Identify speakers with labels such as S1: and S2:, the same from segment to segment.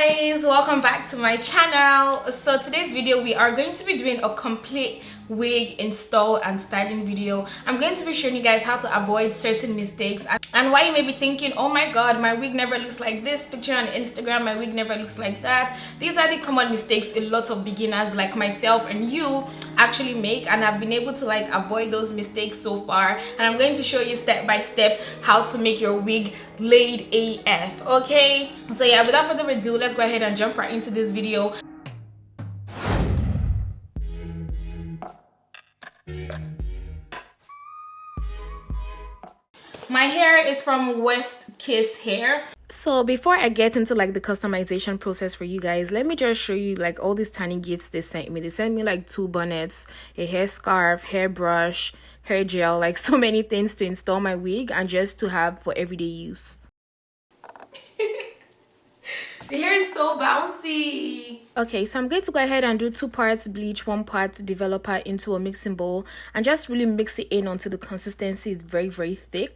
S1: guys, welcome back to my channel. So today's video we are going to be doing a complete wig install and styling video. I'm going to be showing you guys how to avoid certain mistakes and why you may be thinking, oh my god, my wig never looks like this picture on Instagram, my wig never looks like that. These are the common mistakes a lot of beginners like myself and you actually make, and I've been able to like avoid those mistakes so far, and I'm going to show you step by step how to make your wig laid AF. Okay, so yeah, without further ado, let's go ahead and jump right into this video. My hair is from West Kiss Hair. So before I get into like the customization process for you guys, let me just show you like all these tiny gifts they sent me. They sent me like 2 bonnets, a hair scarf, hairbrush, hair gel, like so many things to install my wig and just to have for everyday use. The hair is so bouncy. Okay, so I'm going to go ahead and do 2 parts bleach, 1 part developer into a mixing bowl and just really mix it in until the consistency is very, very thick.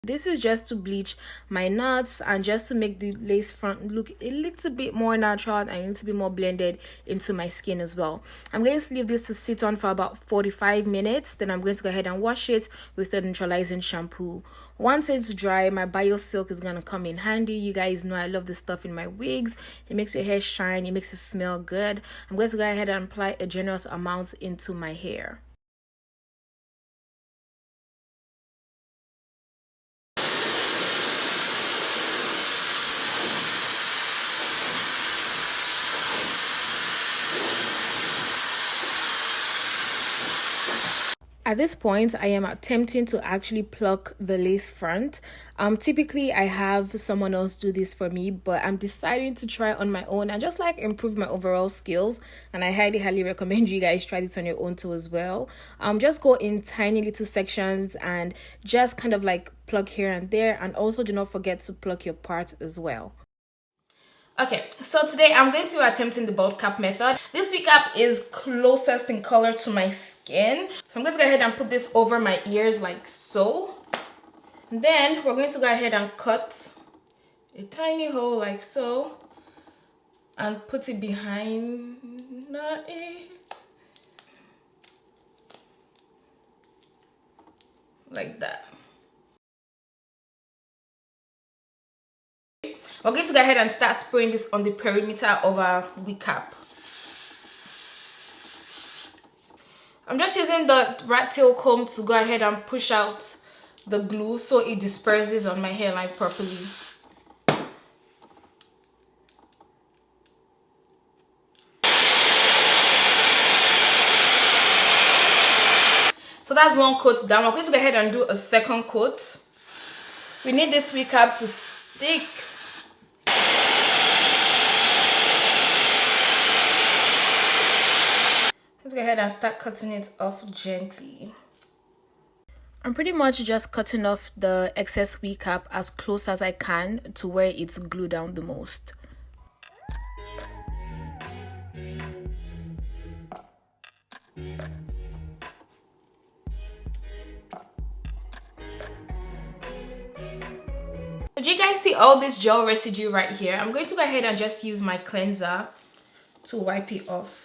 S1: This is just to bleach my knots and just to make the lace front look a little bit more natural and a little bit more blended into my skin as well. I'm going to leave this to sit on for about 45 minutes. Then I'm going to go ahead and wash it with a neutralizing shampoo. Once it's dry, my BioSilk is going to come in handy. You guys know I love this stuff in my wigs. It makes your hair shine. It makes it smell good. I'm going to go ahead and apply a generous amount into my hair. At this point, I am attempting to actually pluck the lace front. Typically, I have someone else do this for me, but I'm deciding to try on my own and just like improve my overall skills. And I highly recommend you guys try this on your own too as well. Just go in tiny little sections and just kind of like pluck here and there. And also do not forget to pluck your parts as well. Okay, so today I'm going to be attempting the bald cap method. This wig cap is closest in color to my skin. So I'm going to go ahead and put this over my ears like so. And then we're going to go ahead and cut a tiny hole like so. And put it behind the ears. Like that. We're going to go ahead and start spraying this on the perimeter of our wig cap. I'm just using the rat tail comb to go ahead and push out the glue so it disperses on my hairline properly. So that's 1 coat down. We're going to go ahead and do a 2nd coat. We need this wig cap to stick. Let's go ahead and start cutting it off gently. I'm pretty much just cutting off the excess wig cap as close as I can to where it's glued down the most. Did you guys see all this gel residue right here? I'm going to go ahead and just use my cleanser to wipe it off.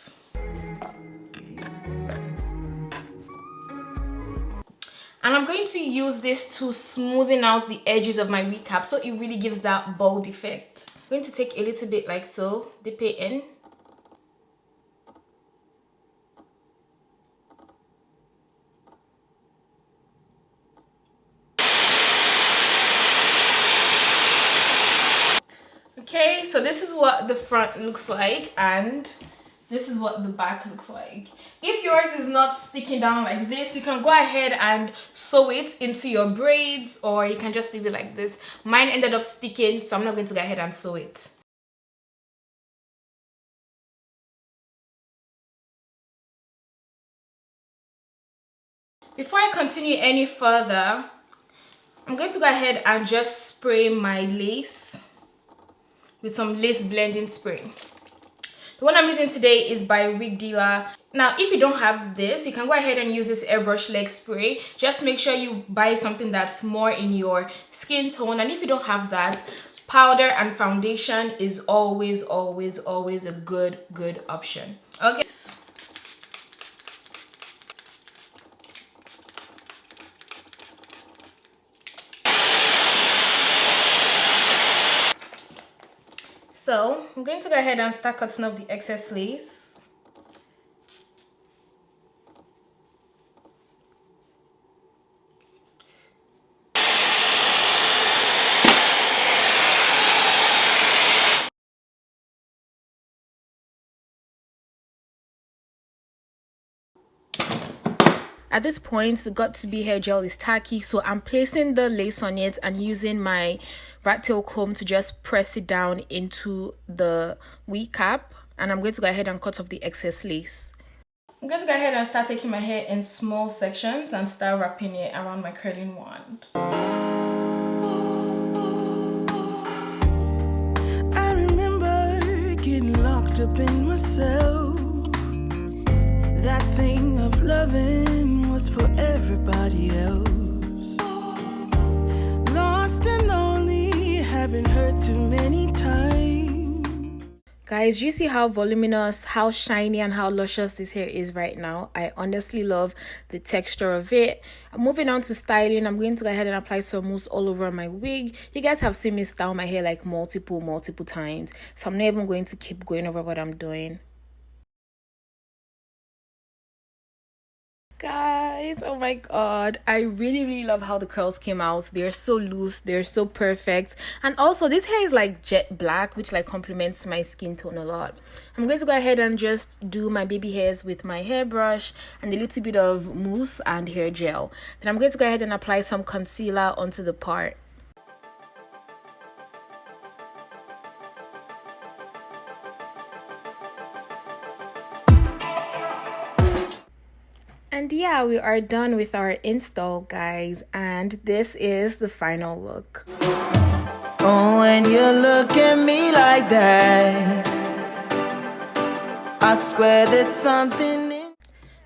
S1: And I'm going to use this to smoothen out the edges of my wig cap so it really gives that bald effect. I'm going to take a little bit like so, dip it in. Okay, so this is what the front looks like and this is what the back looks like. If yours is not sticking down like this, you can go ahead and sew it into your braids, or you can just leave it like this. Mine ended up sticking, so I'm not going to go ahead and sew it. Before I continue any further, I'm going to go ahead and just spray my lace with some lace blending spray. The one I'm using today is by Wig Dealer. Now, if you don't have this, you can go ahead and use this airbrush leg spray. Just make sure you buy something that's more in your skin tone. And if you don't have that, powder and foundation is always a good option. Okay. So I'm going to go ahead and start cutting off the excess lace. At this point, the got2b hair gel is tacky, so I'm placing the lace on it and using my rat tail comb to just press it down into the wee cap, and I'm going to go ahead and cut off the excess lace. I'm going to go ahead and start taking my hair in small sections and start wrapping it around my curling wand. I remember getting locked up in myself. That thing of loving was for everybody else. Lost and lonely, haven't heard too many times. Guys, you see how voluminous, how shiny, and how luscious this hair is right now? I honestly love the texture of it. Moving on to styling, I'm going to go ahead and apply some mousse all over my wig. You guys have seen me style my hair like multiple times, so I'm not even going to keep going over what I'm doing. Guys, oh my god, I really love how the curls came out. They're so loose, they're so perfect, and also this hair is like jet black, which like complements my skin tone a lot. I'm going to go ahead and just do my baby hairs with my hairbrush and a little bit of mousse and hair gel. Then I'm going to go ahead and apply some concealer onto the part. And yeah, we are done with our install, guys, and this is the final look. Oh, when you look at me like that, I swear that something.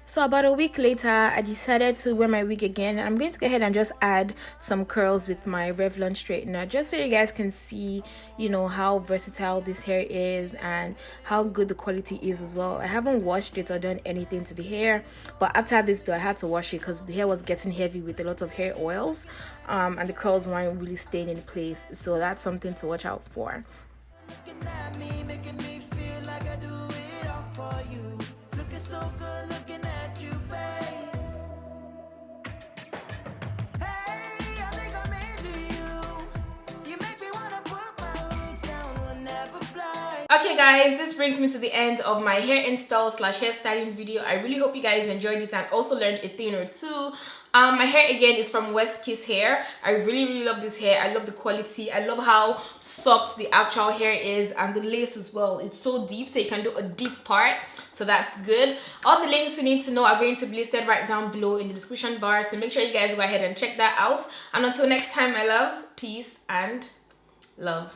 S1: So about a week later, I decided to wear my wig again. I'm going to go ahead and just add some curls with my Revlon straightener, just so you guys can see, you know, how versatile this hair is and how good the quality is as well. I haven't washed it or done anything to the hair, but after this though, I had to wash it because the hair was getting heavy with a lot of hair oils, and the curls weren't really staying in place. So that's something to watch out for. Looking at me, making me feel like I do it all for you. Looking so good, looking at you, babe. Hey, I think I'm into you. You make me wanna put my roots down, will never fly. Okay guys, this brings me to the end of my hair install / hairstyling video. I really hope you guys enjoyed it and also learned a thing or two. My hair again is from West Kiss Hair. I really love this hair. I love the quality. I love how soft the actual hair is, and the lace as well. It's so deep, so you can do a deep part, so that's good. All the links you need to know are going to be listed right down below in the description bar, so make sure you guys go ahead and check that out. And until next time, my loves, peace and love.